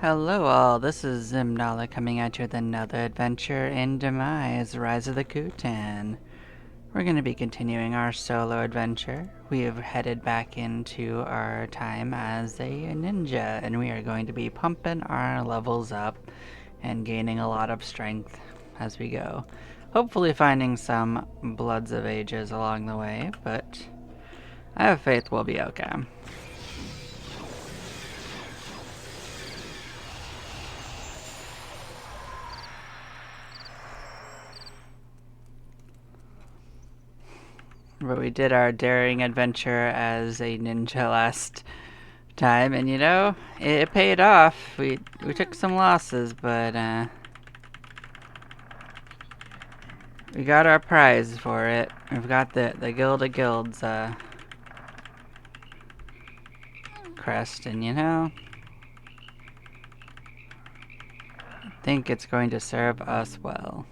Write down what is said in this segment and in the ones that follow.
Hello all, this is Zimnala coming at you with another adventure in Demise, Rise of the Kutan. We're going to be continuing our solo adventure. We have headed back into our time as a ninja, and we are going to be pumping our levels up and gaining a lot of strength as we go. Hopefully finding some Bloods of Ages along the way, but I have faith we'll be okay. But we did our daring adventure as a ninja last time, and it paid off. We took some losses, but we got our prize for it. We've got the Guild of Guilds crest, and I think it's going to serve us well.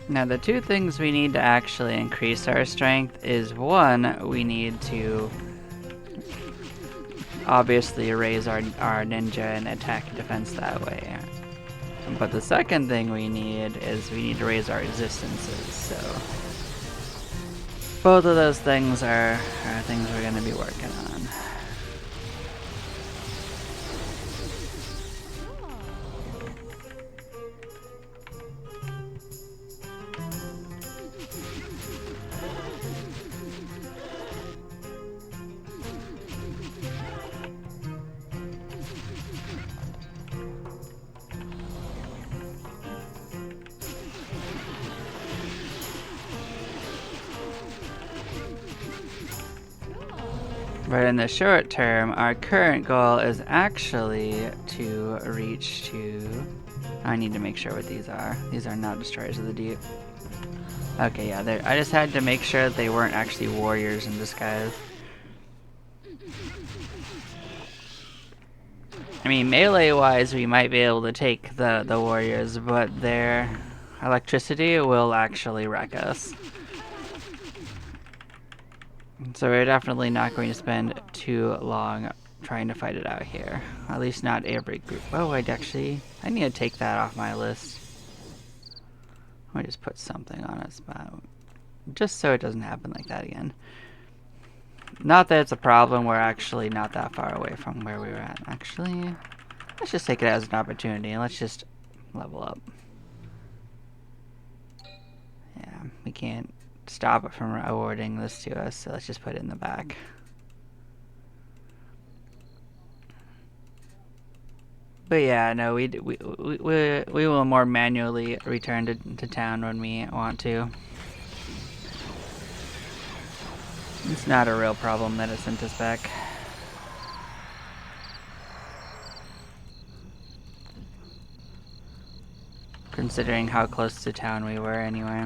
Now, the two things we need to actually increase our strength is one, we need to obviously raise our ninja and attack and defense that way. But the second thing we need is we need to raise our existences, so both of those things are things we're going to be working on. But in the short term, our current goal is actually to reach to... I need to make sure what these are. These are not Destroyers of the Deep. Okay, yeah, I just had to make sure that they weren't actually warriors in disguise. I mean, melee-wise, we might be able to take the warriors, but their electricity will actually wreck us. So we're definitely not going to spend too long trying to fight it out here. At least not every group. Oh, I need to take that off my list. Let me just put something on its spot. Just so it doesn't happen like that again. Not that it's a problem, we're actually not that far away from where we were at. Actually, let's just take it as an opportunity and let's just level up. Yeah, we can't stop it from awarding this to us, so let's just put it in the back. But yeah, no, we will more manually return to town when we want to. It's not a real problem that it sent us back. Considering how close to town we were anyway.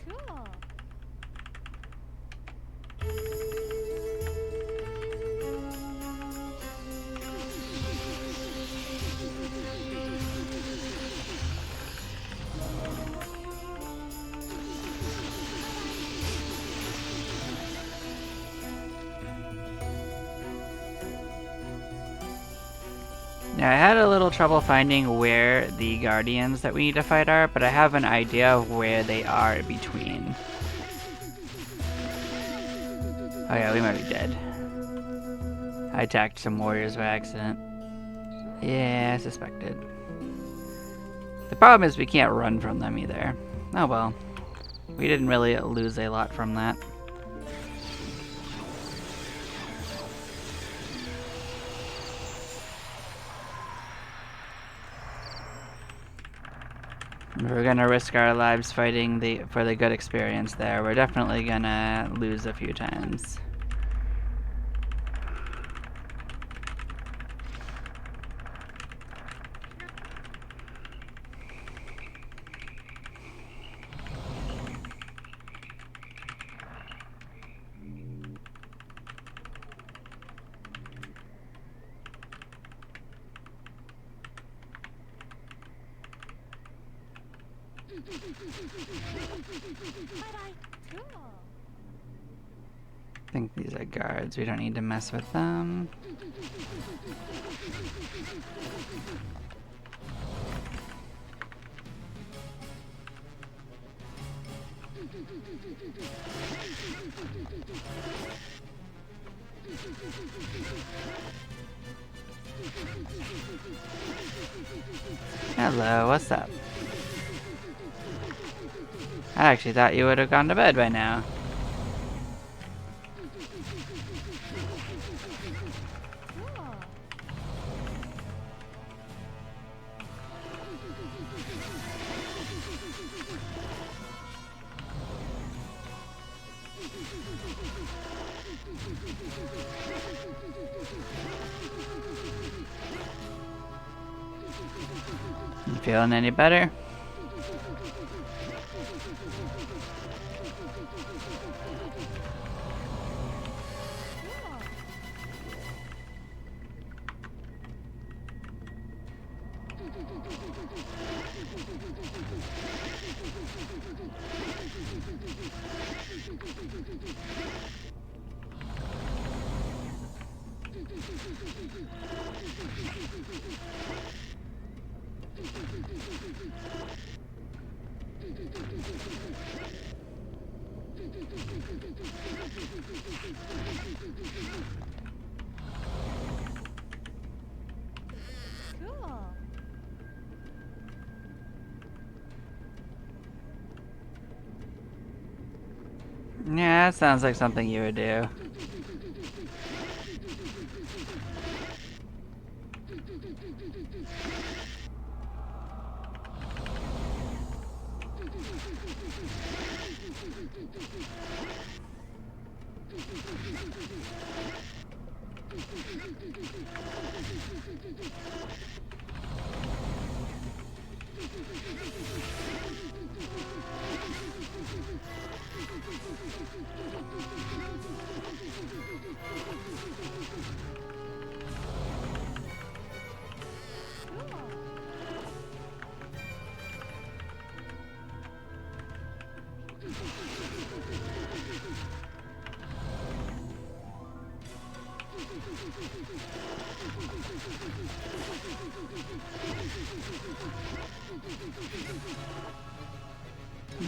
Cool. Yeah, I had a little trouble finding where the guardians that we need to fight are, but I have an idea of where they are between. Oh yeah, we might be dead. I attacked some warriors by accident. Yeah, I suspected. The problem is we can't run from them either. Oh well. We didn't really lose a lot from that. If we're gonna risk our lives fighting for the good experience there, we're definitely gonna lose a few times. I think these are guards. We don't need to mess with them. Hello, what's up? I actually thought you would have gone to bed by now. You feeling any better? Yeah, that sounds like something you would do.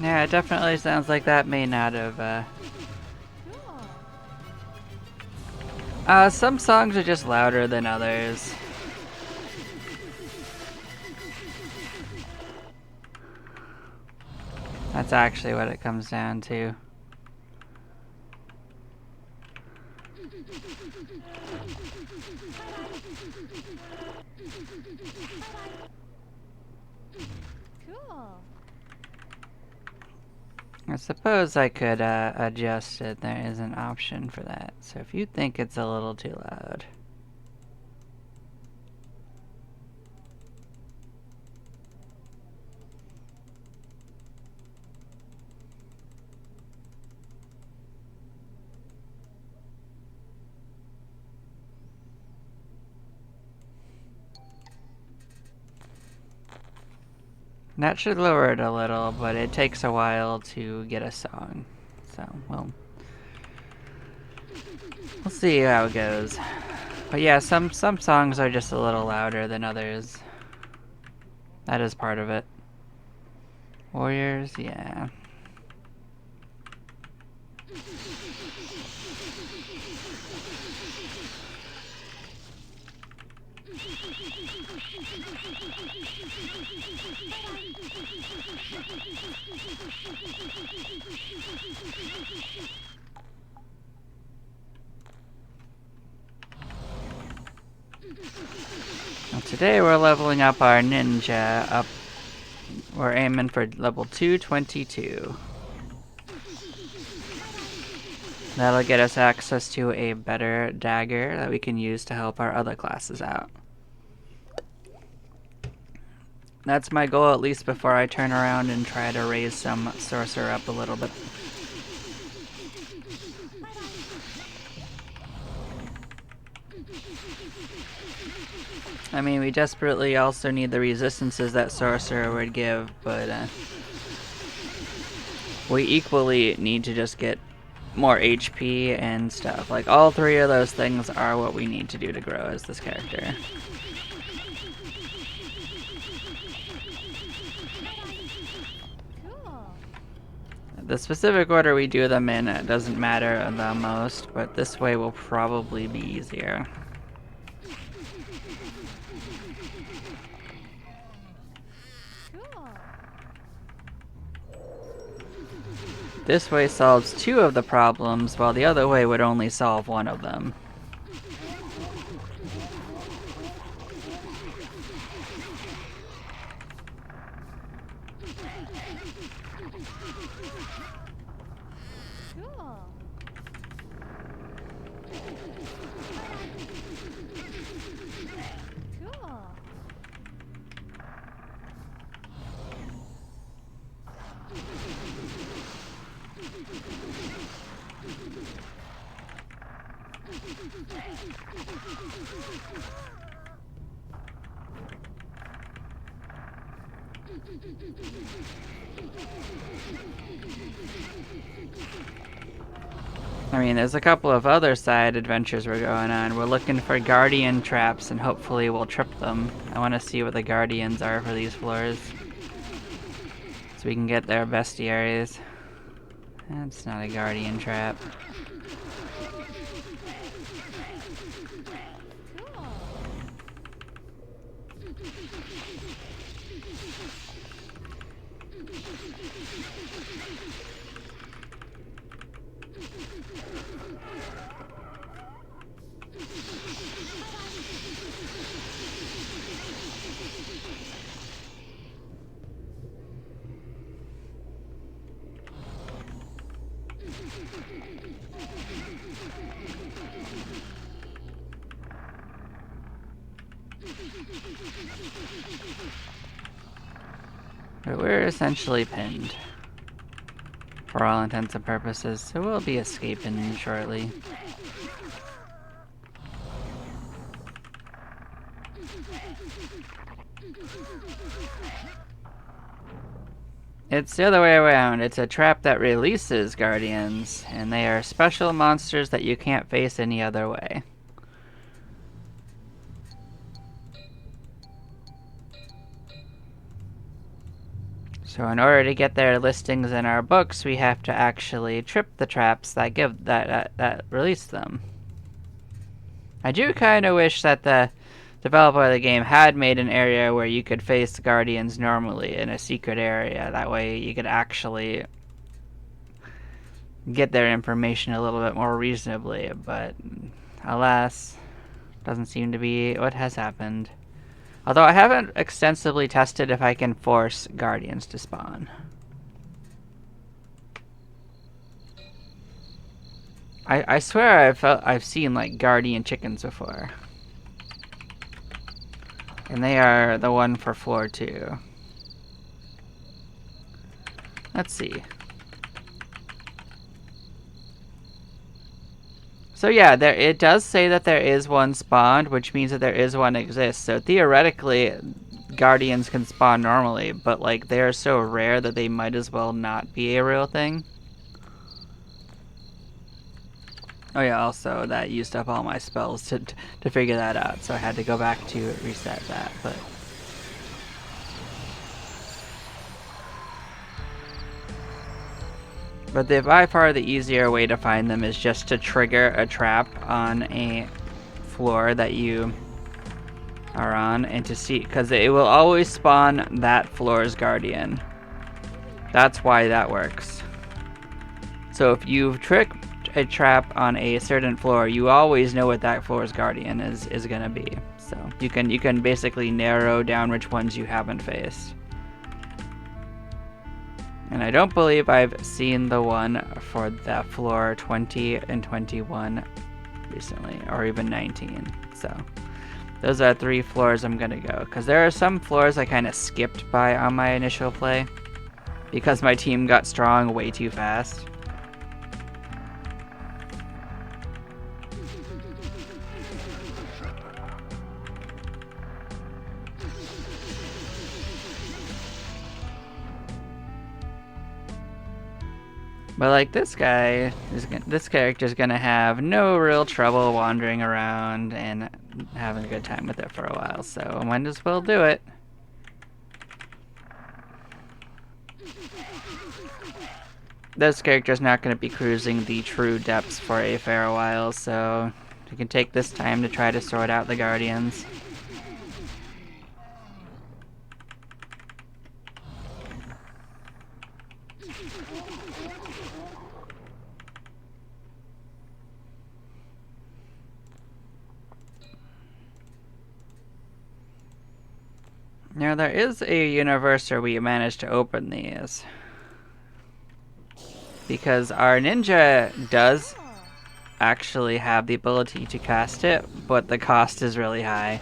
Yeah, it definitely sounds like that may not have, some songs are just louder than others. That's actually what it comes down to. I suppose I could adjust it. There is an option for that. So if you think it's a little too loud. That should lower it a little, but it takes a while to get a song. So, we'll see how it goes. But yeah, some songs are just a little louder than others. That is part of it. Warriors, yeah. Well, today we're leveling up our ninja up. We're aiming for level 222. That'll get us access to a better dagger that we can use to help our other classes out. That's my goal, at least before I turn around and try to raise some sorcerer up a little bit. I mean, we desperately also need the resistances that sorcerer would give, but we equally need to just get more HP and stuff. Like, all three of those things are what we need to do to grow as this character. The specific order we do them in, it doesn't matter the most, but this way will probably be easier. This way solves 2 of the problems, while the other way would only solve 1 of them. I mean, there's a couple of other side adventures we're going on. We're looking for guardian traps, and hopefully we'll trip them. I want to see what the guardians are for these floors, so we can get their bestiaries. That's not a guardian trap. But we're essentially pinned, for all intents and purposes, so we'll be escaping shortly. It's the other way around. It's a trap that releases guardians, and they are special monsters that you can't face any other way. So in order to get their listings in our books, we have to actually trip the traps that give that release them. I do kind of wish that the developer of the game had made an area where you could face guardians normally in a secret area. That way you could actually get their information a little bit more reasonably, but alas, doesn't seem to be what has happened. Although I haven't extensively tested if I can force guardians to spawn. I swear I've seen like guardian chickens before. And they are the one for floor 2. Let's see. So yeah, it does say that there is one spawned, which means that there is one exists. So theoretically, guardians can spawn normally, but like they are so rare that they might as well not be a real thing. Oh yeah, also that used up all my spells to figure that out, so I had to go back to reset that, But by far the easier way to find them is just to trigger a trap on a floor that you are on, and to see, because it will always spawn that floor's guardian. That's why that works. So if you've tricked a trap on a certain floor, you always know what that floor's guardian is gonna be. So you can basically narrow down which ones you haven't faced. And I don't believe I've seen the one for that floor 20 and 21 recently, or even 19. So those are 3 floors I'm gonna go, because there are some floors I kind of skipped by on my initial play because my team got strong way too fast. But like this character's gonna have no real trouble wandering around and having a good time with it for a while, so I might as well do it. This character's not gonna be cruising the true depths for a fair while, so you can take this time to try to sort out the guardians. Now there is a universe where we managed to open these, because our ninja does actually have the ability to cast it, but the cost is really high.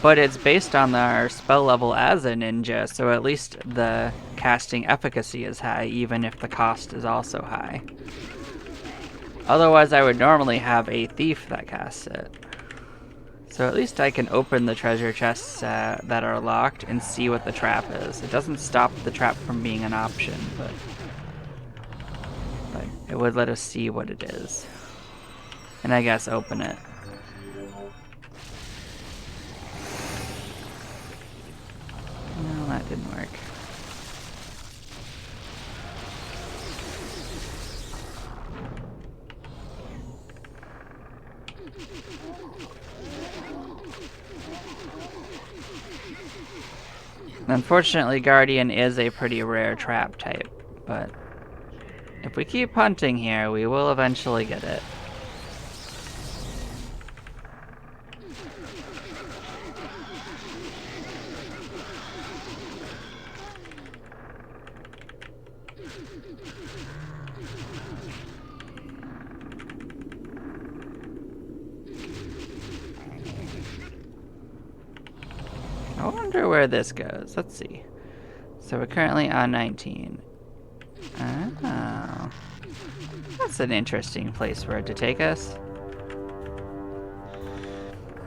But it's based on our spell level as a ninja, so at least the casting efficacy is high, even if the cost is also high. Otherwise, I would normally have a thief that casts it. So at least I can open the treasure chests that are locked and see what the trap is. It doesn't stop the trap from being an option, but it would let us see what it is. And I guess open it. No, that didn't work. Unfortunately, Guardian is a pretty rare trap type, but if we keep hunting here, we will eventually get it. I wonder where this goes. Let's see. So we're currently on 19. Oh. That's an interesting place for it to take us.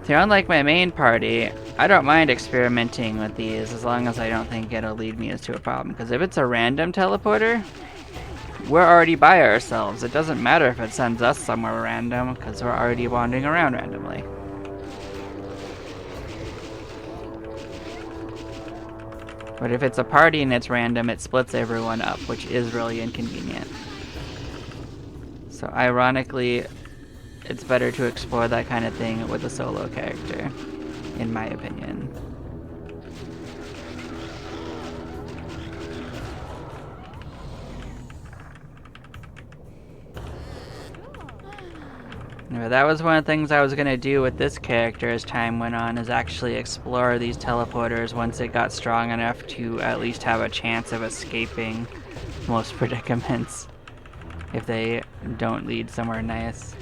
So unlike my main party, I don't mind experimenting with these as long as I don't think it'll lead me into a problem. Because if it's a random teleporter, we're already by ourselves. It doesn't matter if it sends us somewhere random, because we're already wandering around randomly. But if it's a party and it's random, it splits everyone up, which is really inconvenient. So ironically, it's better to explore that kind of thing with a solo character, in my opinion. But that was one of the things I was going to do with this character as time went on, is actually explore these teleporters once it got strong enough to at least have a chance of escaping most predicaments, if they don't lead somewhere nice.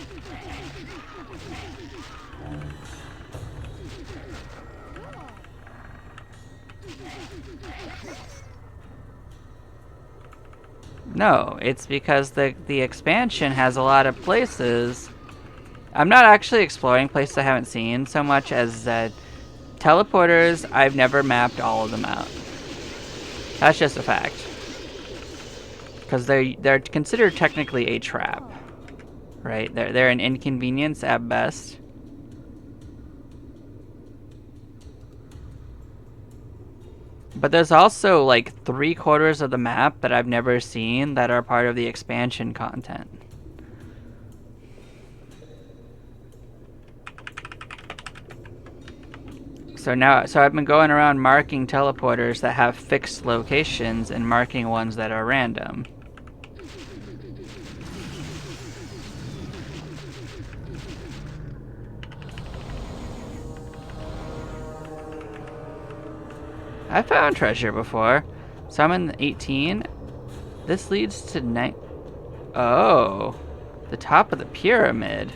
No, it's because the expansion has a lot of places. I'm not actually exploring places I haven't seen so much as teleporters. I've never mapped all of them out. That's just a fact. Because they're considered technically a trap, right? They're an inconvenience at best. But there's also like 3/4 of the map that I've never seen that are part of the expansion content. So I've been going around marking teleporters that have fixed locations and marking ones that are random. I found treasure before. So I'm in 18. This leads to Oh, the top of the pyramid.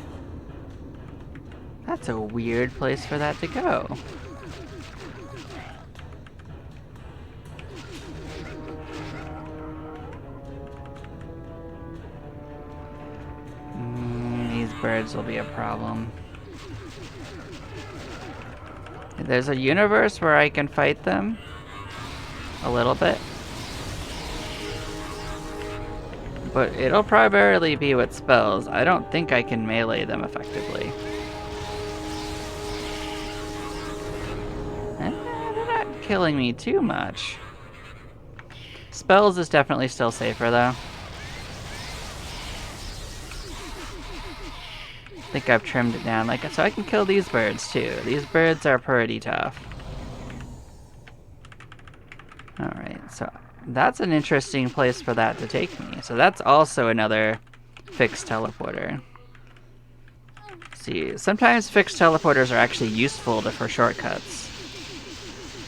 That's a weird place for that to go. These birds will be a problem. There's a universe where I can fight them a little bit. But it'll primarily be with spells. I don't think I can melee them effectively. They're not killing me too much. Spells is definitely still safer though. I think I've trimmed it down, so I can kill these birds too. These birds are pretty tough. Alright, so that's an interesting place for that to take me. So that's also another fixed teleporter. See, sometimes fixed teleporters are actually useful for shortcuts.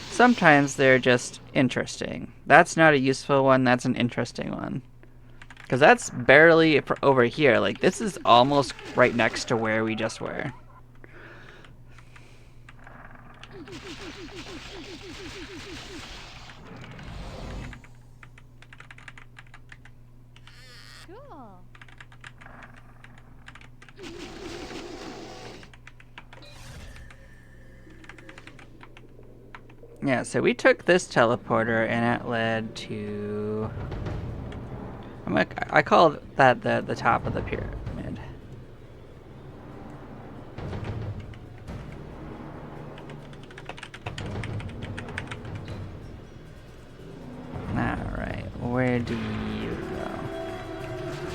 Sometimes they're just interesting. That's not a useful one, that's an interesting one. Because that's barely over here. Like, this is almost right next to where we just were. Cool. Yeah, so we took this teleporter and it led to... I call that the top of the pyramid. Alright, where do you go?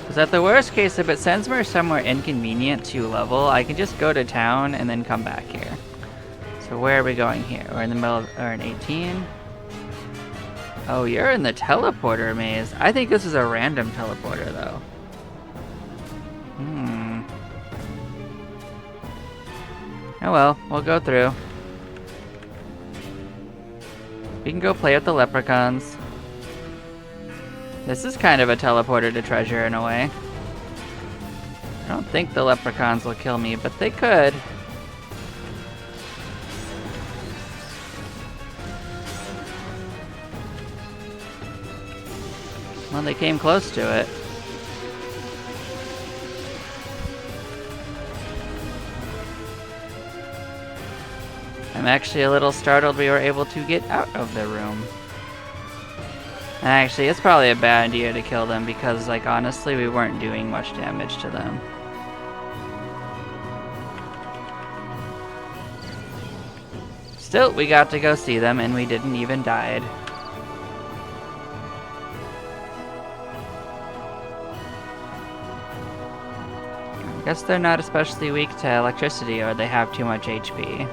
Because at the worst case, if it sends me somewhere inconvenient to level, I can just go to town and then come back here. So where are we going here? We're in the middle of, or in 18? Oh, you're in the teleporter maze. I think this is a random teleporter, though. Oh well, we'll go through. We can go play with the leprechauns. This is kind of a teleporter to treasure in a way. I don't think the leprechauns will kill me, but they could. Well, they came close to it. I'm actually a little startled we were able to get out of the room. Actually, it's probably a bad idea to kill them because, like, honestly, we weren't doing much damage to them. Still, we got to go see them and we didn't even die. I guess they're not especially weak to electricity or they have too much HP.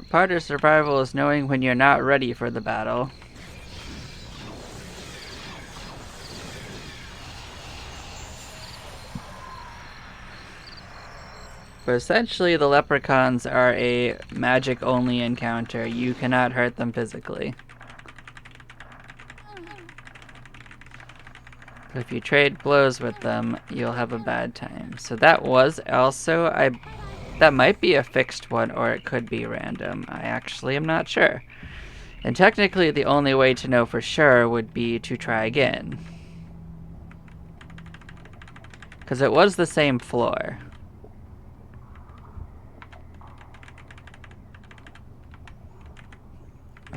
Part of survival is knowing when you're not ready for the battle. But essentially, the leprechauns are a magic-only encounter. You cannot hurt them physically. But if you trade blows with them, you'll have a bad time. So that was also... that might be a fixed one, or it could be random. I actually am not sure. then technically the only way to know for sure would be to try again. Because it was the same floor.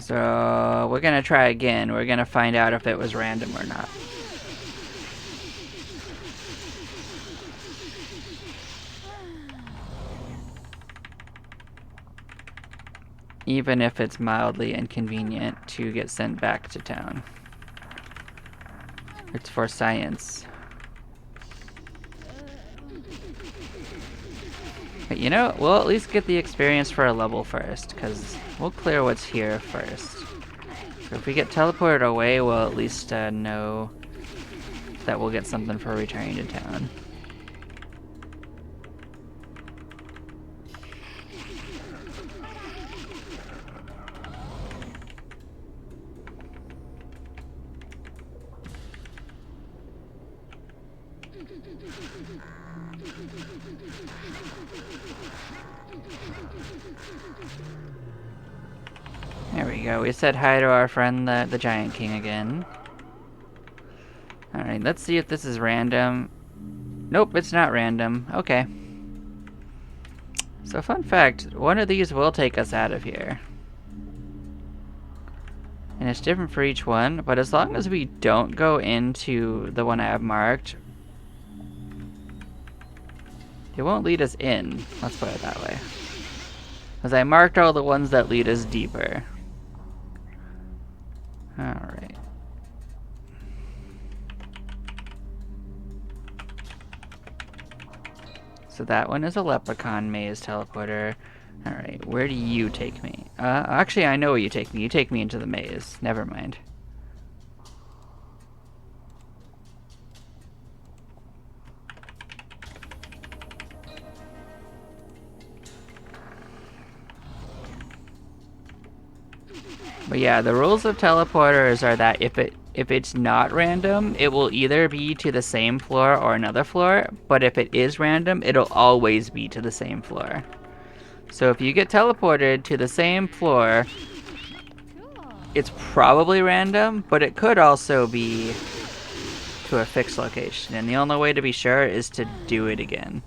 So we're gonna try again. We're gonna find out if it was random or not. Even if it's mildly inconvenient to get sent back to town. It's for science. But you know, we'll at least get the experience for a level first, because we'll clear what's here first. So if we get teleported away, we'll at least know that we'll get something for returning to town. There we go. We said hi to our friend, the Giant King again. Alright, let's see if this is random. Nope, it's not random. Okay. So fun fact, one of these will take us out of here. And it's different for each one, but as long as we don't go into the one I have marked, it won't lead us in. Let's put it that way. Because I marked all the ones that lead us deeper. Alright. So that one is a leprechaun maze teleporter. Alright, where do you take me? Actually, I know where you take me. You take me into the maze. Never mind. But yeah, the rules of teleporters are that if it's not random, it will either be to the same floor or another floor, but if it is random, it'll always be to the same floor. So if you get teleported to the same floor, it's probably random, but it could also be to a fixed location, and the only way to be sure is to do it again.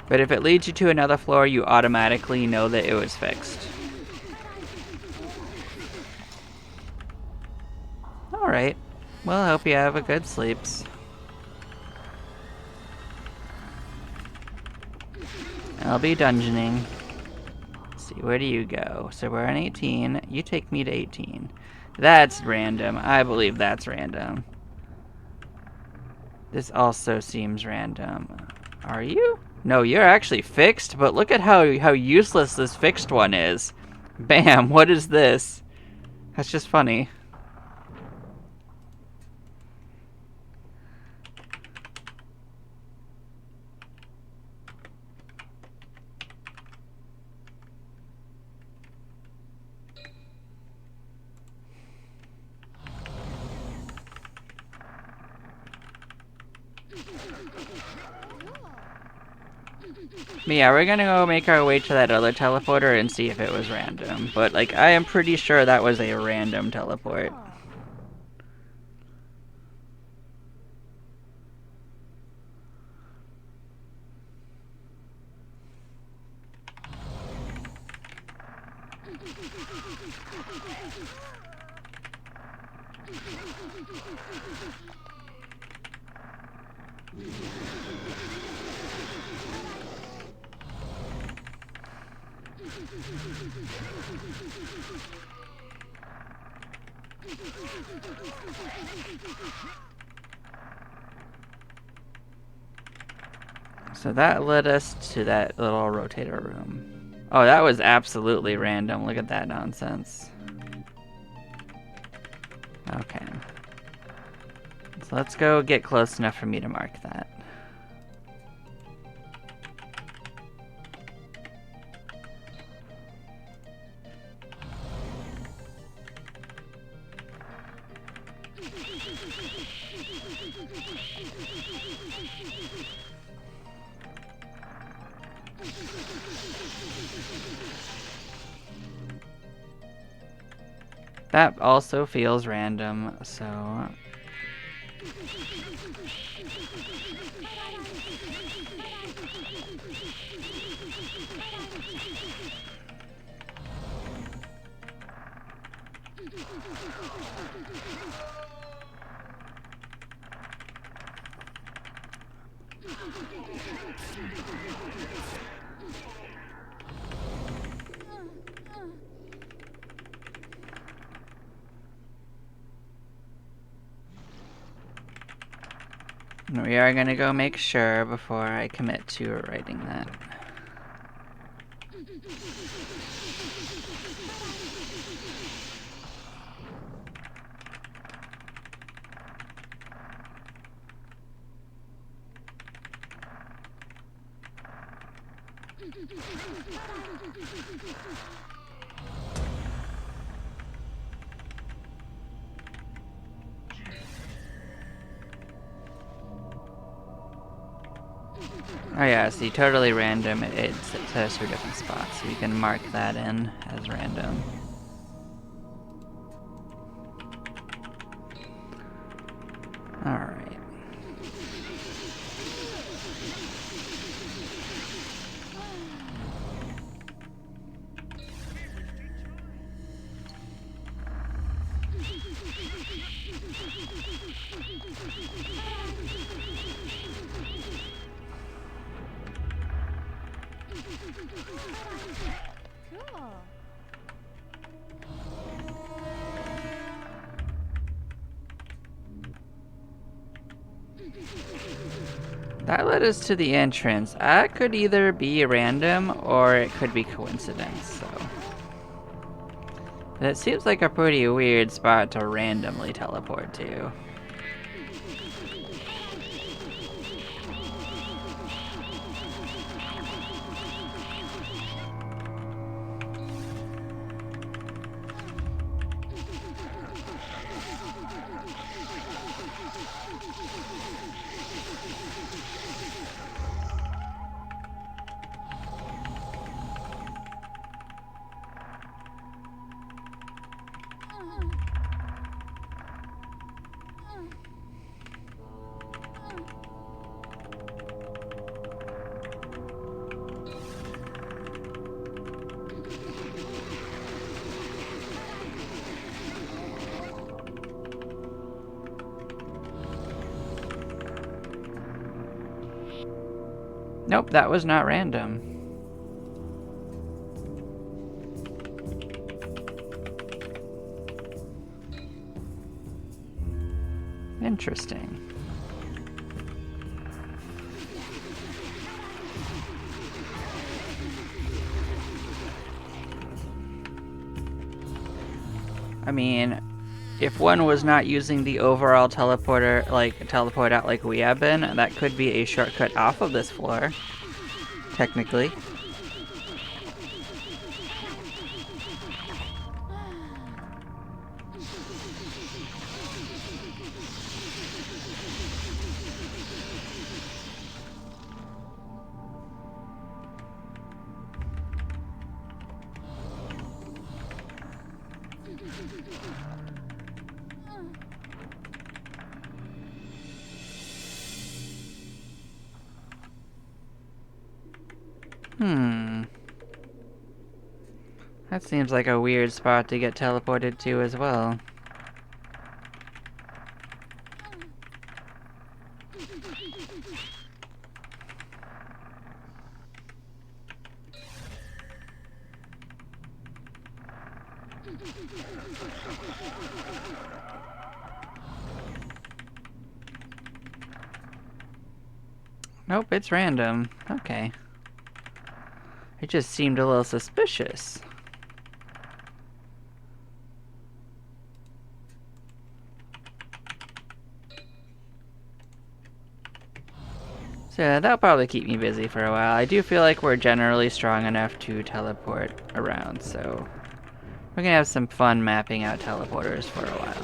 But if it leads you to another floor, you automatically know that it was fixed. Alright. Well, I hope you have a good sleeps. I'll be dungeoning. Let's see, where do you go? So we're on 18. You take me to 18. That's random. I believe that's random. This also seems random. Are you? No, you're actually fixed, but look at how useless this fixed one is. Bam, what is this? That's just funny. But yeah, we're gonna go make our way to that other teleporter and see if it was random. But, like, I am pretty sure that was a random teleport. So that led us to that little rotator room. Oh, that was absolutely random. Look at that nonsense. Okay. So let's go get close enough for me to mark that. That also feels random, so... We are gonna go make sure before I commit to writing that. Oh yeah, see, totally random. It says for different spots, so you can mark that in as random. Alright. That led us to the entrance. That could either be random or it could be coincidence, so. But it seems like a pretty weird spot to randomly teleport to. Nope, that was not random. Interesting. I mean, if one was not using the overall teleporter, like teleport out like we have been, that could be a shortcut off of this floor, technically. That seems like a weird spot to get teleported to as well. Nope, it's random. Okay. It just seemed a little suspicious. So that'll probably keep me busy for a while. I do feel like we're generally strong enough to teleport around, so we're gonna have some fun mapping out teleporters for a while.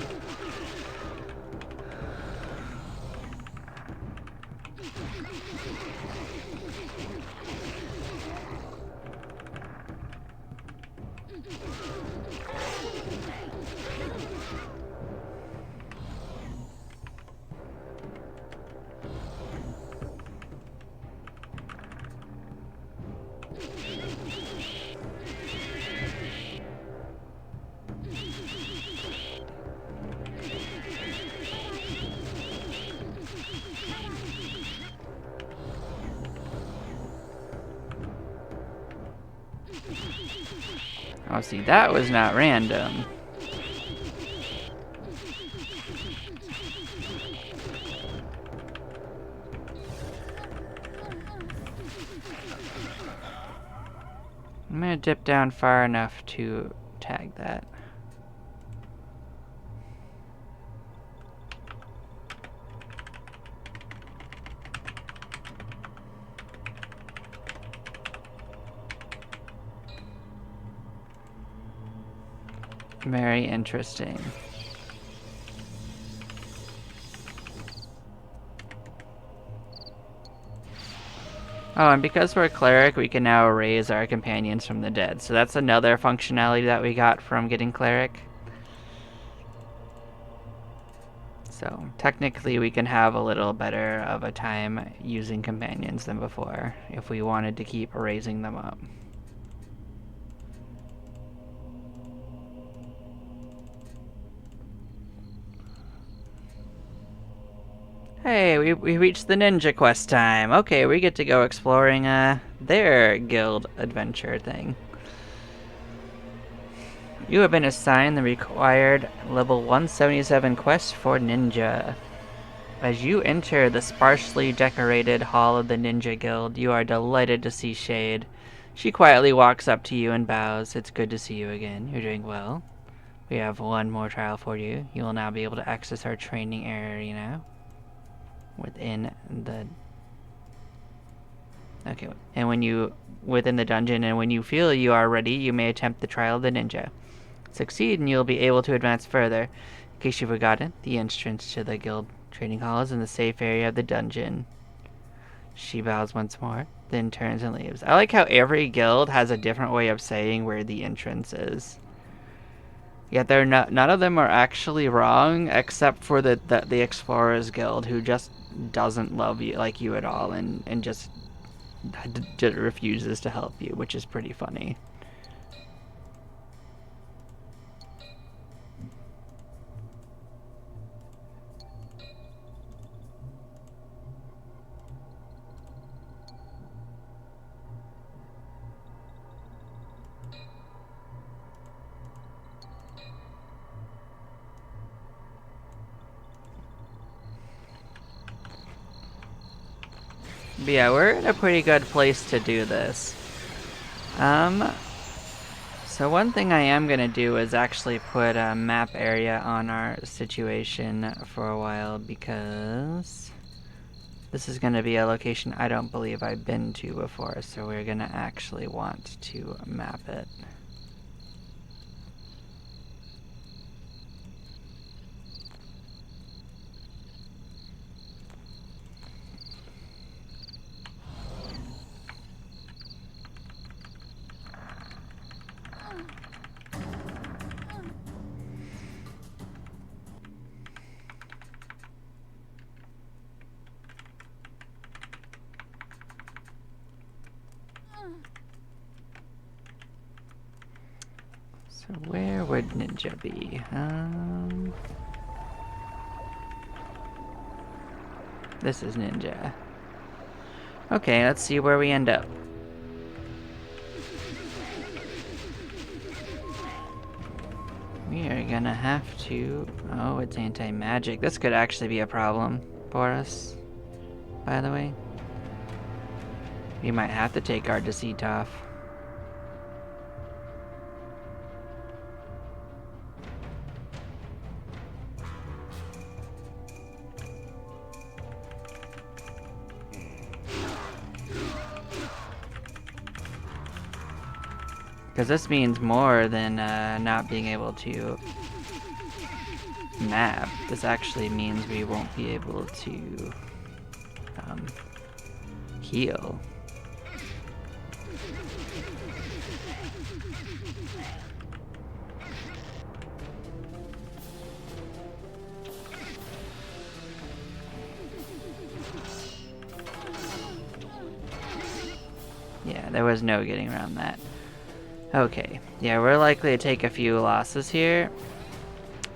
Oh, see, that was not random. I'm gonna dip down far enough to tag that. Very interesting. Oh, and because we're a cleric, we can now raise our companions from the dead. So that's another functionality that we got from getting cleric. So technically we can have a little better of a time using companions than before, if we wanted to keep raising them up. Hey, we reached the ninja quest time. Okay, we get to go exploring their guild adventure thing. You have been assigned the required level 177 quest for ninja. As you enter the sparsely decorated hall of the Ninja Guild, you are delighted to see Shade. She quietly walks up to you and bows. It's good to see you again. You're doing well. We have one more trial for you. You will now be able to access our training area within the... Okay, and within the dungeon, and when you feel you are ready, you may attempt the trial of the ninja. Succeed, and you'll be able to advance further. In case you've forgotten, the entrance to the guild training hall is in the safe area of the dungeon. She bows once more, then turns and leaves. I like how every guild has a different way of saying where the entrance is. Yet none of them are actually wrong, except for the Explorers Guild, who just doesn't love you like you at all, and just refuses to help you, which is pretty funny. But yeah, we're in a pretty good place to do this. So one thing I am going to do is actually put a map area on our situation for a while, because this is going to be a location I don't believe I've been to before, so we're going to actually want to map it. So where would Ninja be? This is Ninja. Okay, let's see where we end up. We are gonna have to... Oh, it's anti-magic. This could actually be a problem for us, by the way. We might have to take our deceit off. Because this means more than not being able to map. This actually means we won't be able to heal. Yeah, there was no getting around that. Okay, yeah, we're likely to take a few losses here,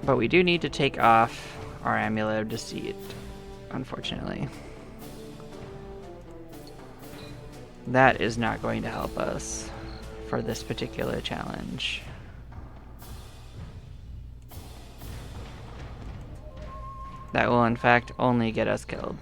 but we do need to take off our Amulet of Deceit, unfortunately. That is not going to help us for this particular challenge. That will in fact only get us killed.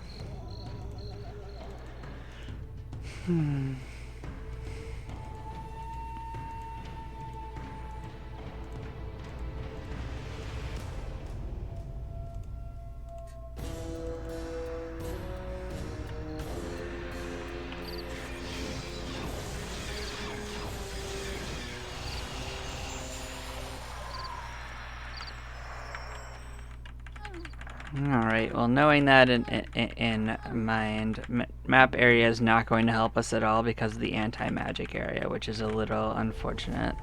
Alright, well, knowing that in mind, map area is not going to help us at all because of the anti-magic area, which is a little unfortunate.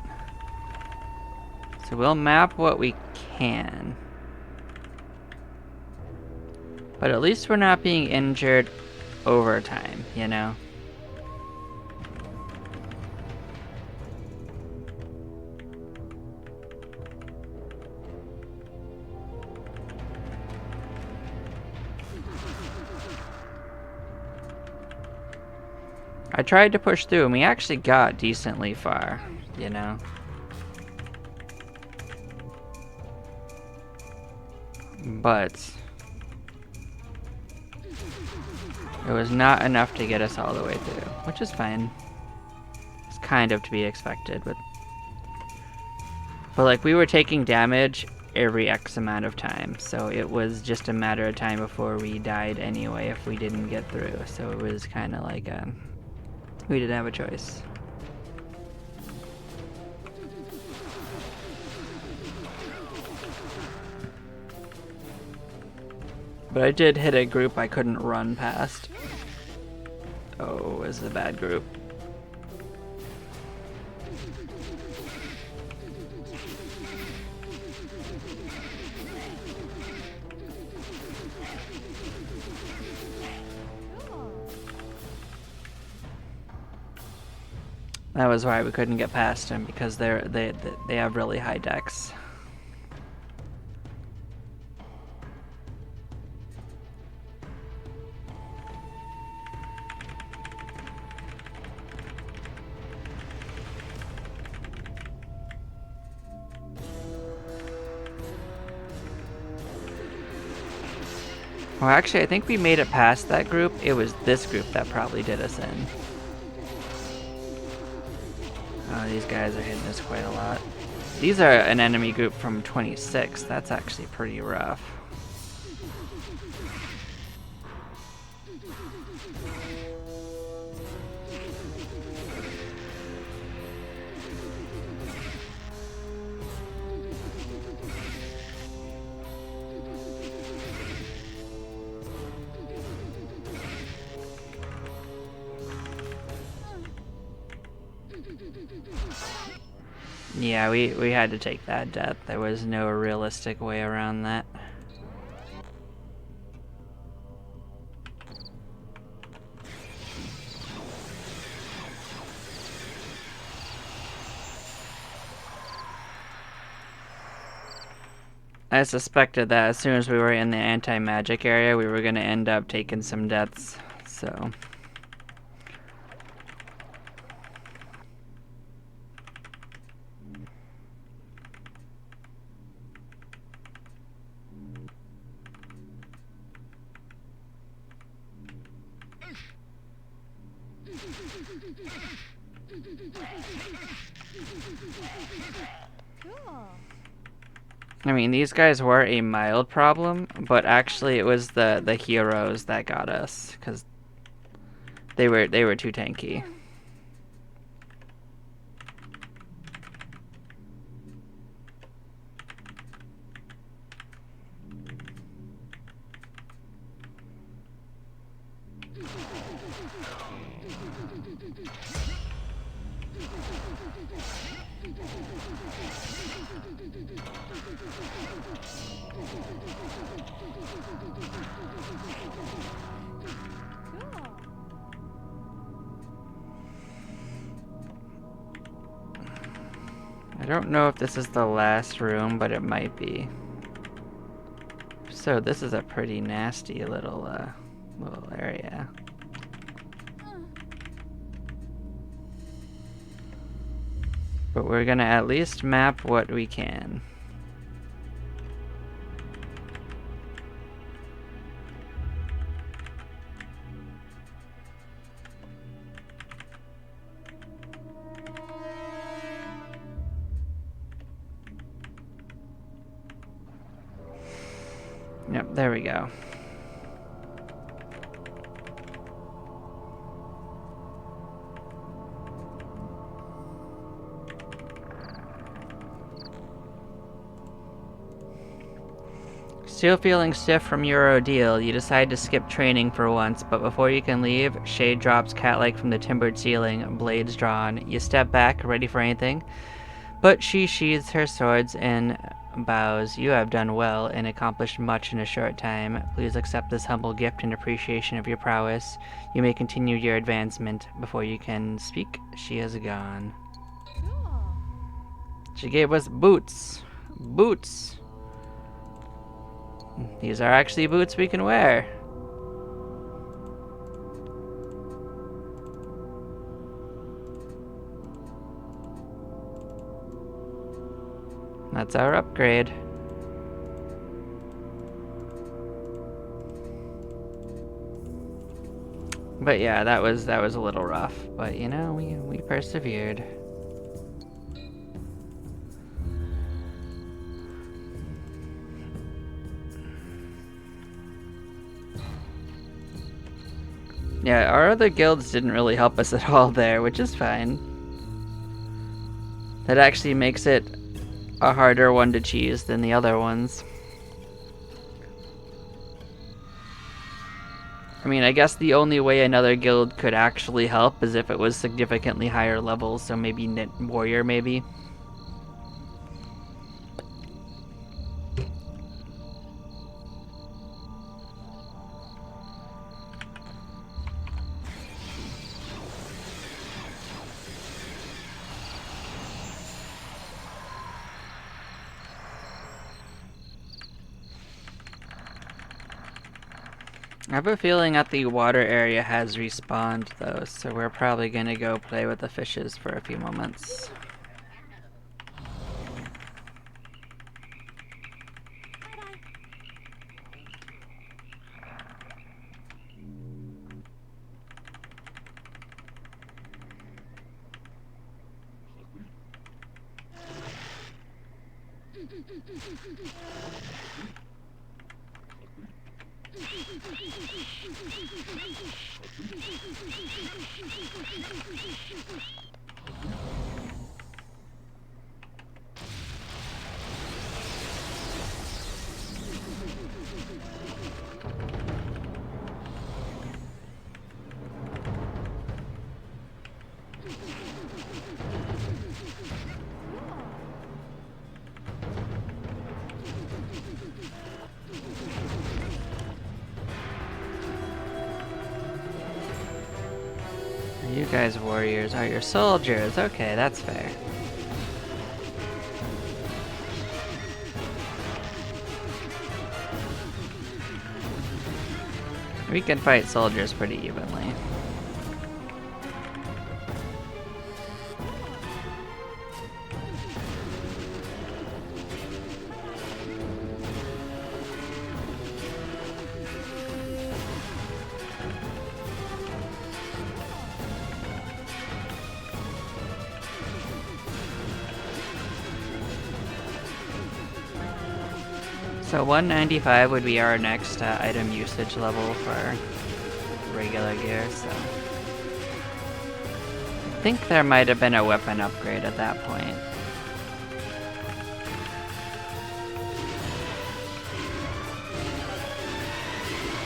So we'll map what we can. But at least we're not being injured over time, you know? I tried to push through and we actually got decently far, you know? But it was not enough to get us all the way through, which is fine. It's kind of to be expected, but like we were taking damage every X amount of time, so it was just a matter of time before we died anyway if we didn't get through. So it was kind of like we didn't have a choice. But I did hit a group I couldn't run past. Oh, it was a bad group. That was why we couldn't get past them, because they have really high dex. Well, actually, I think we made it past that group. It was this group that probably did us in. Oh, these guys are hitting us quite a lot. These are an enemy group from 26. That's actually pretty rough. Yeah, we had to take that death. There was no realistic way around that. I suspected that as soon as we were in the anti-magic area, we were going to end up taking some deaths, so... I mean, these guys were a mild problem, but actually it was the heroes that got us, because they were too tanky. I don't know if this is the last room, but it might be. So this is a pretty nasty little area. But we're gonna at least map what we can. Yep, there we go. Still feeling stiff from your ordeal, you decide to skip training for once, but before you can leave, Shade drops cat-like from the timbered ceiling, blades drawn. You step back, ready for anything, but she sheathes her swords and bows. You have done well and accomplished much in a short time. Please accept this humble gift in appreciation of your prowess. You may continue your advancement. Before you can speak, she is gone. She gave us boots. Boots. These are actually boots we can wear. That's our upgrade. But yeah, that was a little rough. But you know, we persevered. Yeah, our other guilds didn't really help us at all there, which is fine. That actually makes it a harder one to choose than the other ones. I mean, I guess the only way another guild could actually help is if it was significantly higher levels, so maybe warrior, maybe. I have a feeling that the water area has respawned though, so we're probably gonna go play with the fishes for a few moments. You guys warriors are your soldiers. Okay, that's fair. We can fight soldiers pretty evenly. So 195 would be our next item usage level for regular gear, so... I think there might have been a weapon upgrade at that point.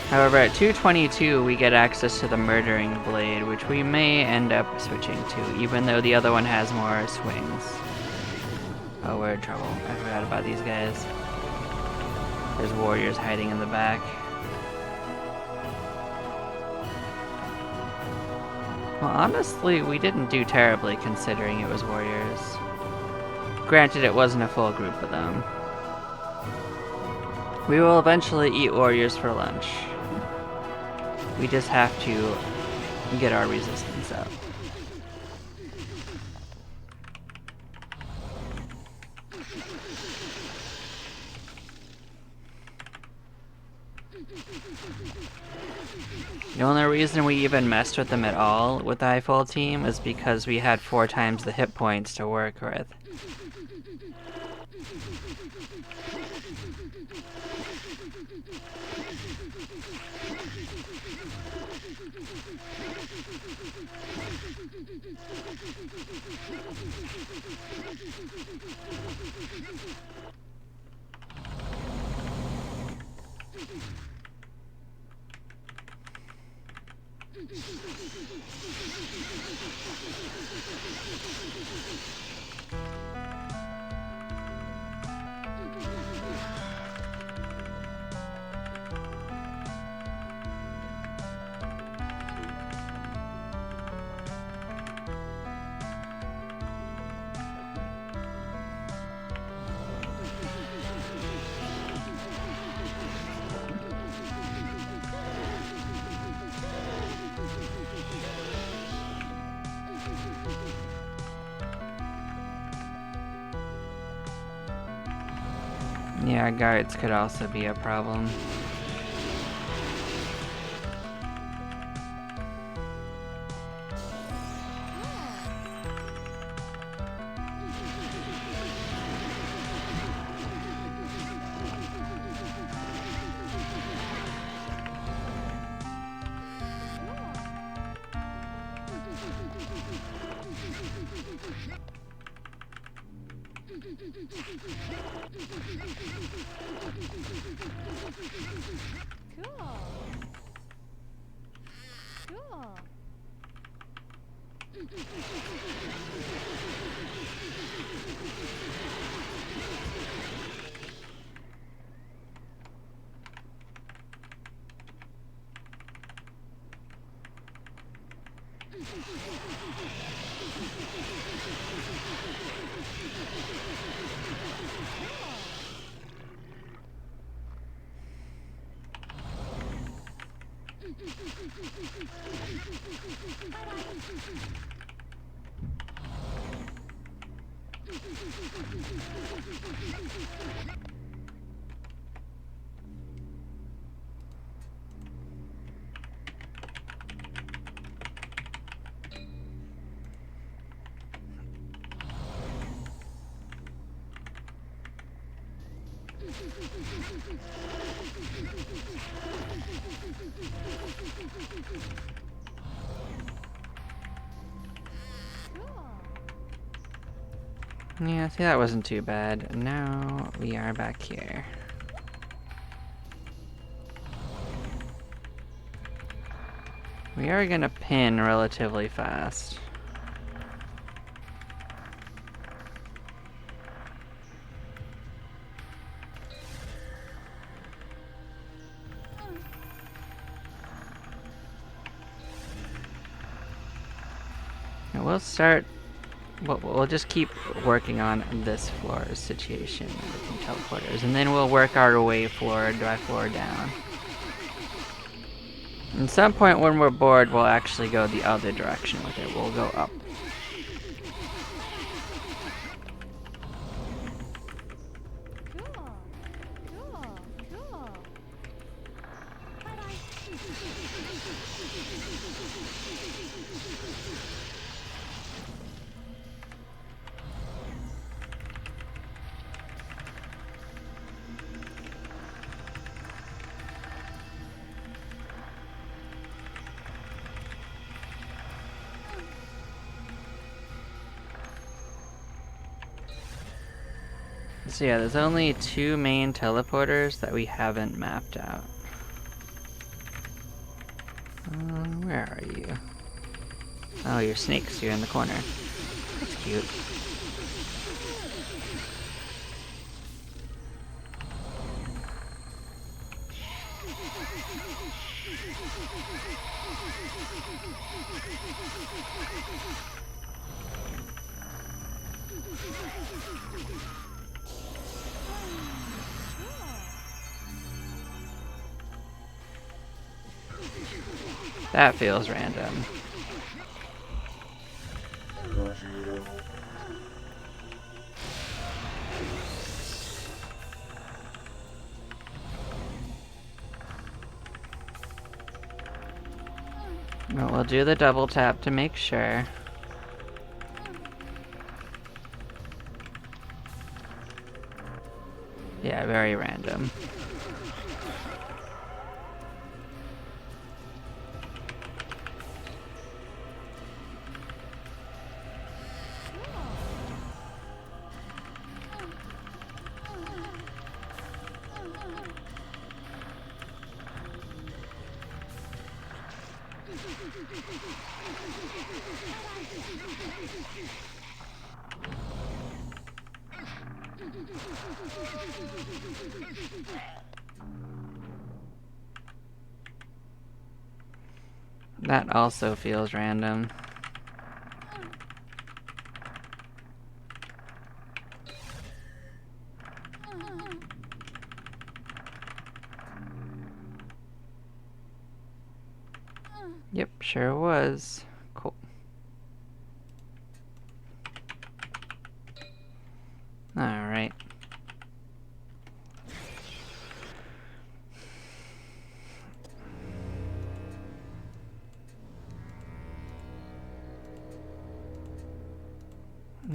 However, at 222 we get access to the Murdering Blade, which we may end up switching to, even though the other one has more swings. Oh, we're in trouble. I forgot about these guys. There's warriors hiding in the back. Well, honestly, we didn't do terribly considering it was warriors. Granted, it wasn't a full group of them. We will eventually eat warriors for lunch. We just have to get our resistance up. The only reason we even messed with them at all with the high full team is because we had 4 times the hit points to work with. Yeah, guards could also be a problem. Yeah, see, that wasn't too bad. Now we are back here. We are gonna pin relatively fast. And we'll start. We'll just keep working on this floor's situation with the teleporters, and then we'll work our way floor by floor down. At some point when we're bored, we'll actually go the other direction with it. We'll go up. So yeah, there's only 2 main teleporters that we haven't mapped out. Where are you? Oh, you're snakes. You're in the corner. That's cute. That feels random. But we'll do the double tap to make sure. Yeah, very random. That also feels random. Yep, sure was. Cool. Alright.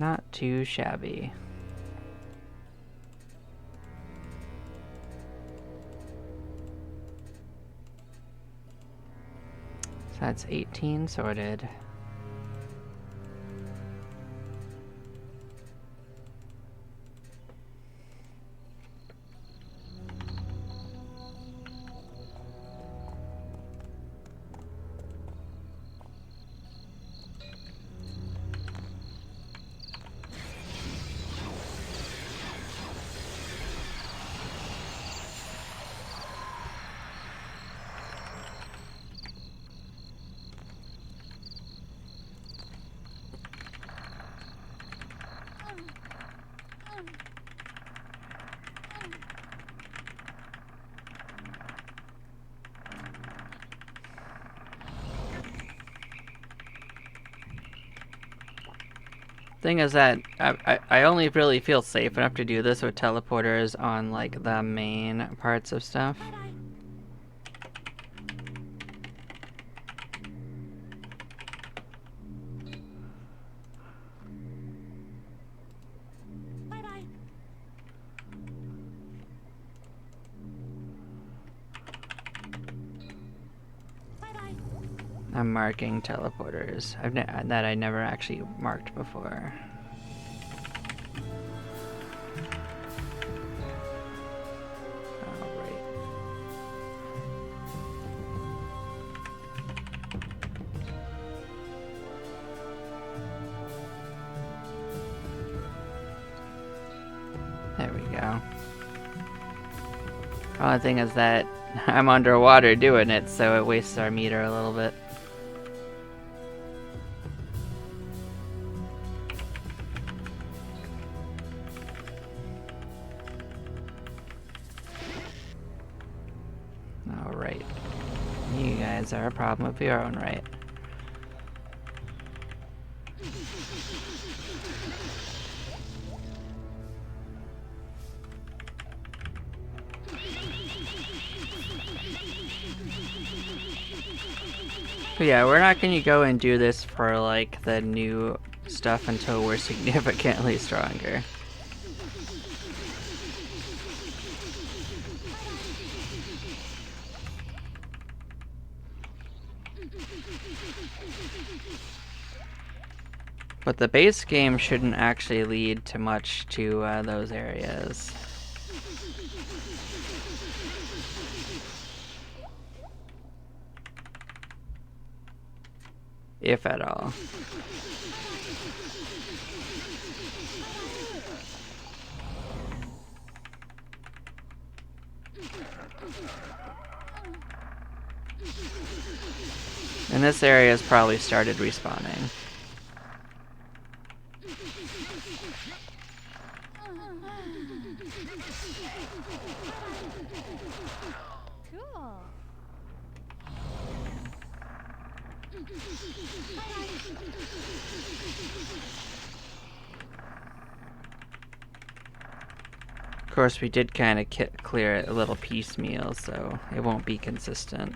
Not too shabby. So that's 18 sorted. Thing is that I only really feel safe enough to do this with teleporters on like the main parts of stuff. I'm marking teleporters that I never actually marked before. Alright. There we go. Only thing is that I'm underwater doing it, so it wastes our meter a little bit. Alright. You guys are a problem of your own right. But yeah, we're not going to go and do this for like the new stuff until we're significantly stronger. But the base game shouldn't actually lead to much to those areas. If at all. And this area has probably started respawning. Of course, we did kind of clear it a little piecemeal, so it won't be consistent.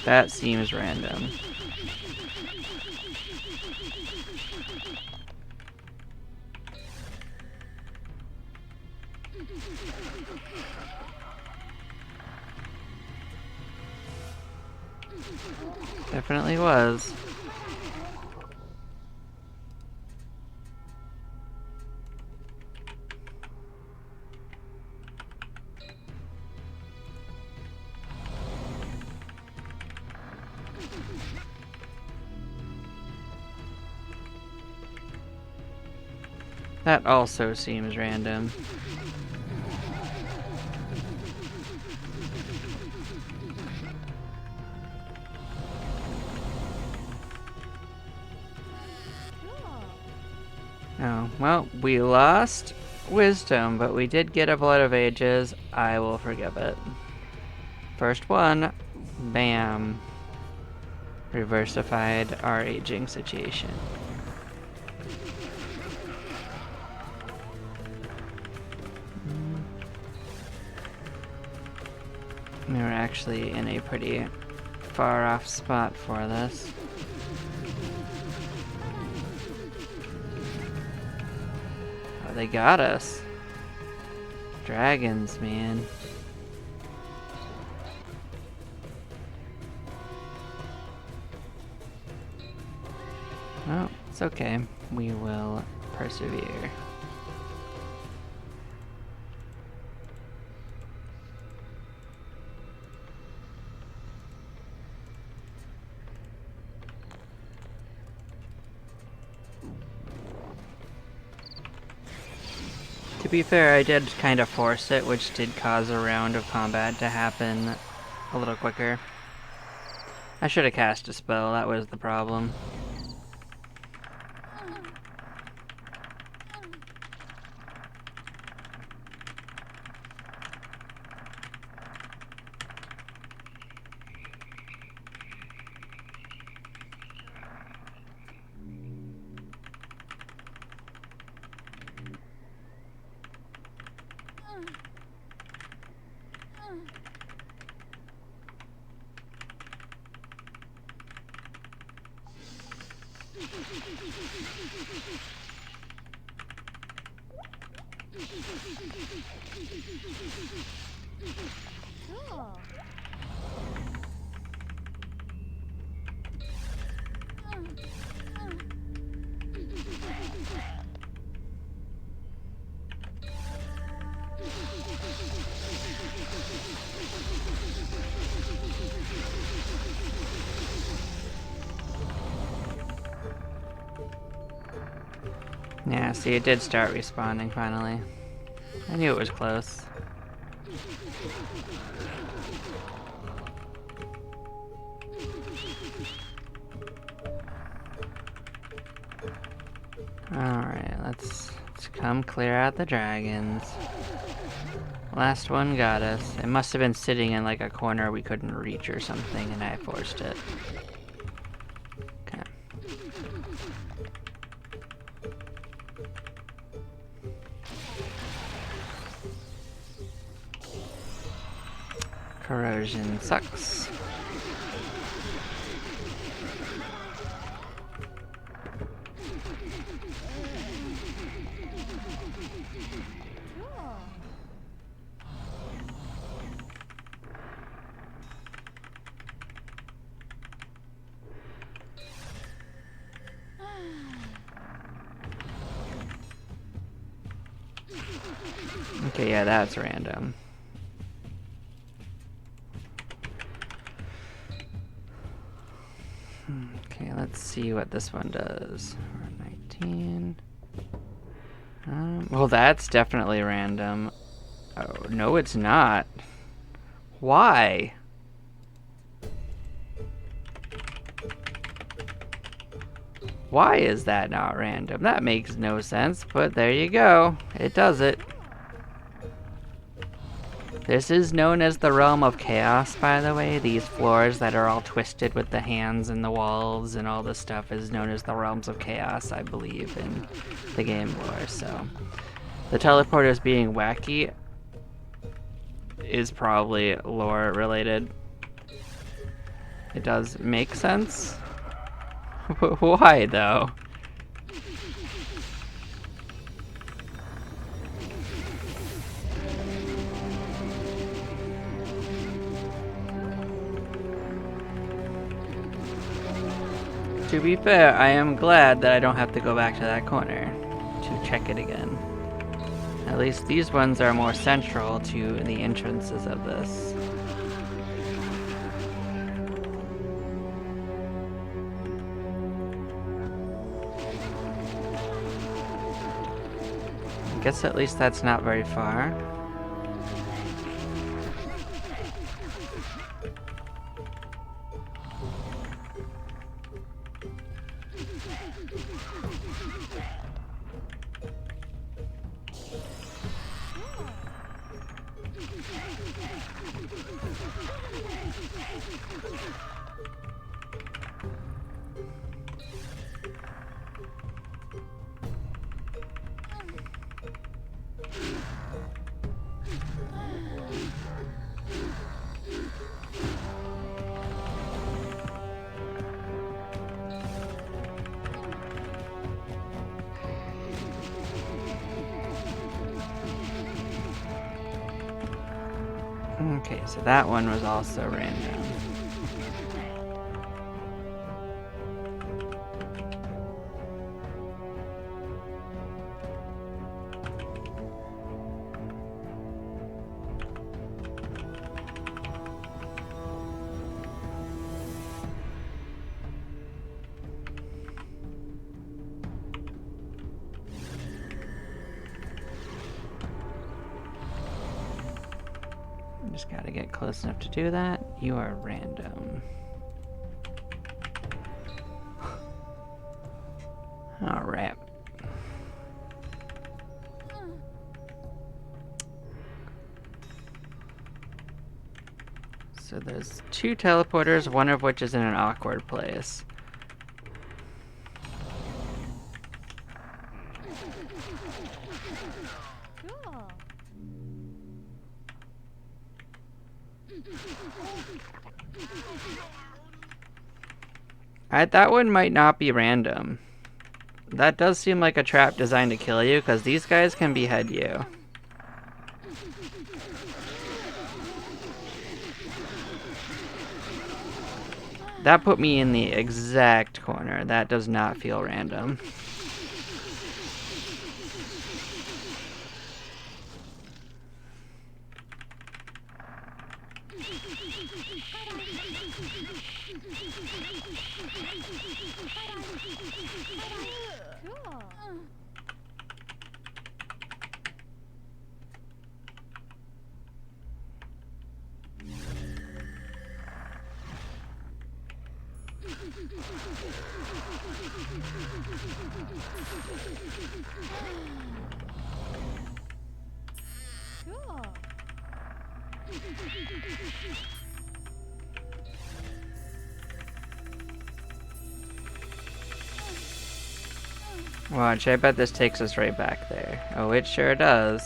That seems random. Definitely was. That also seems random. Oh, well, we lost wisdom, but we did get a Blood of Ages. I will forgive it. First one, bam. Reversified our aging situation. We were actually in a pretty far off spot for this. Oh, they got us. Dragons, man. Oh, it's okay. We will persevere. To be fair, I did kind of force it, which did cause a round of combat to happen a little quicker. I should have cast a spell, that was the problem. Yeah, see, it did start respawning finally. I knew it was close. Alright, let's come clear out the dragons. Last one got us. It must have been sitting in like a corner we couldn't reach or something, and I forced it. Okay. Corrosion sucks. Okay, yeah, that's random. Okay, let's see what this one does. 19. Well, that's definitely random. Oh, no, it's not. Why? Why is that not random? That makes no sense, but there you go. It does it. This is known as the Realm of Chaos, by the way. These floors that are all twisted with the hands and the walls and all this stuff is known as the Realms of Chaos, I believe, in the game lore. So, the teleporters being wacky is probably lore related. It does make sense. Why, though? To be fair, I am glad that I don't have to go back to that corner to check it again. At least these ones are more central to the entrances of this. I guess at least that's not very far. Okay, so that one was also random. Just gotta get close enough to do that. You are random. Alright. So there's 2 teleporters, one of which is in an awkward place. That one might not be random. That does seem like a trap designed to kill you, because these guys can behead you. That put me in the exact corner. That does not feel random. Watch, I bet this takes us right back there. Oh, it sure does.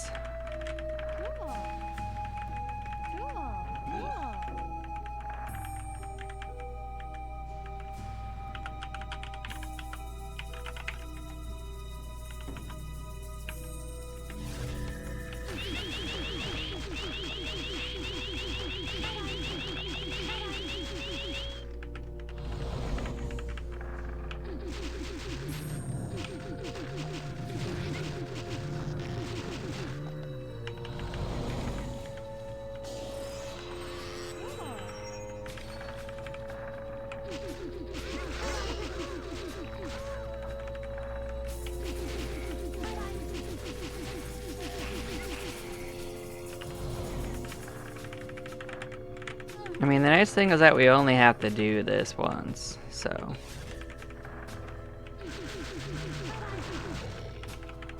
I mean, the nice thing is that we only have to do this once, so.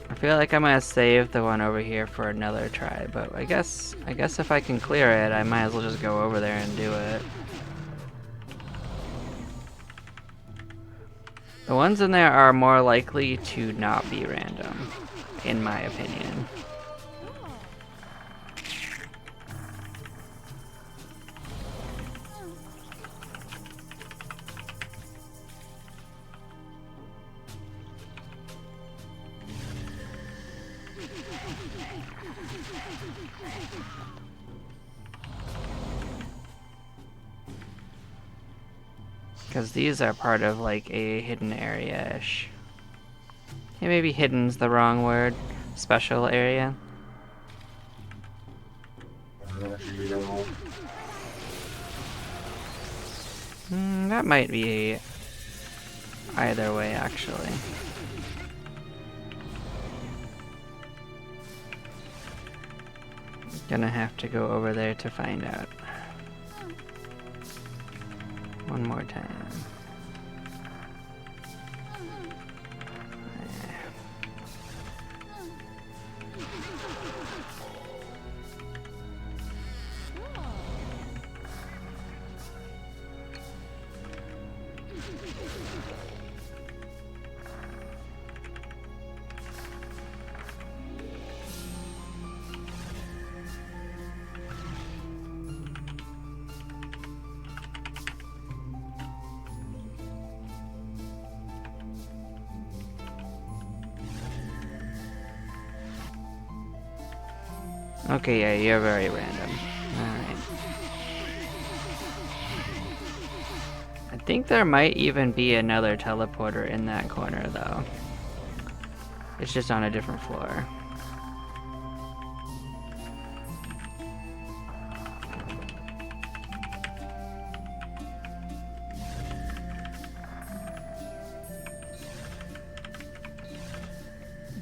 I feel like I'm gonna save the one over here for another try, but I guess if I can clear it, I might as well just go over there and do it. The ones in there are more likely to not be random, in my opinion. Because these are part of like a hidden area-ish. Yeah, maybe hidden's the wrong word. Special area. That might be either way, actually. Gonna have to go over there to find out. One more time. Okay, yeah, you're very random. Alright. I think there might even be another teleporter in that corner, though. It's just on a different floor.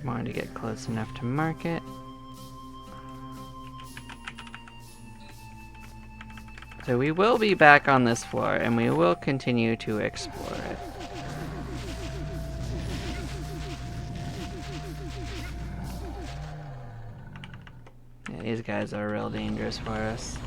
Wanted to get close enough to mark it. So we will be back on this floor, and we will continue to explore it. Yeah, these guys are real dangerous for us.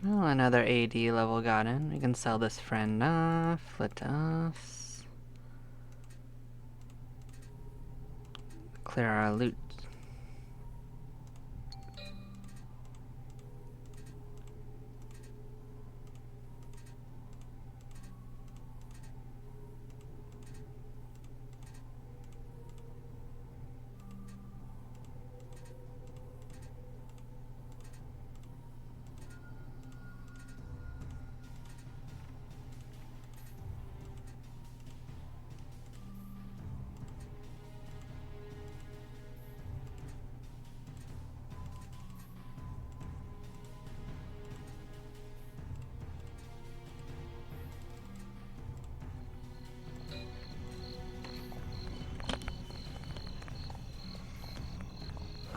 Well, another AD level got in. We can sell this friend off. Let us clear our loot.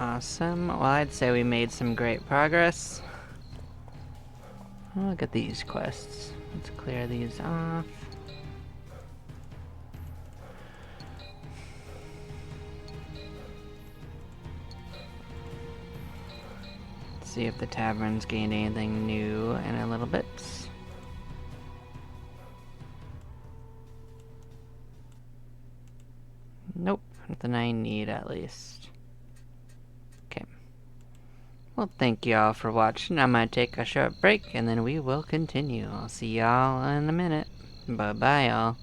Awesome. Well, I'd say we made some great progress. Look at these quests. Let's clear these off. See if the tavern's gained anything new in a little bit. Nope, nothing I need at least. Okay. Well, thank you all for watching. I'm gonna take a short break and then we will continue. I'll see y'all in a minute. Bye-bye, y'all.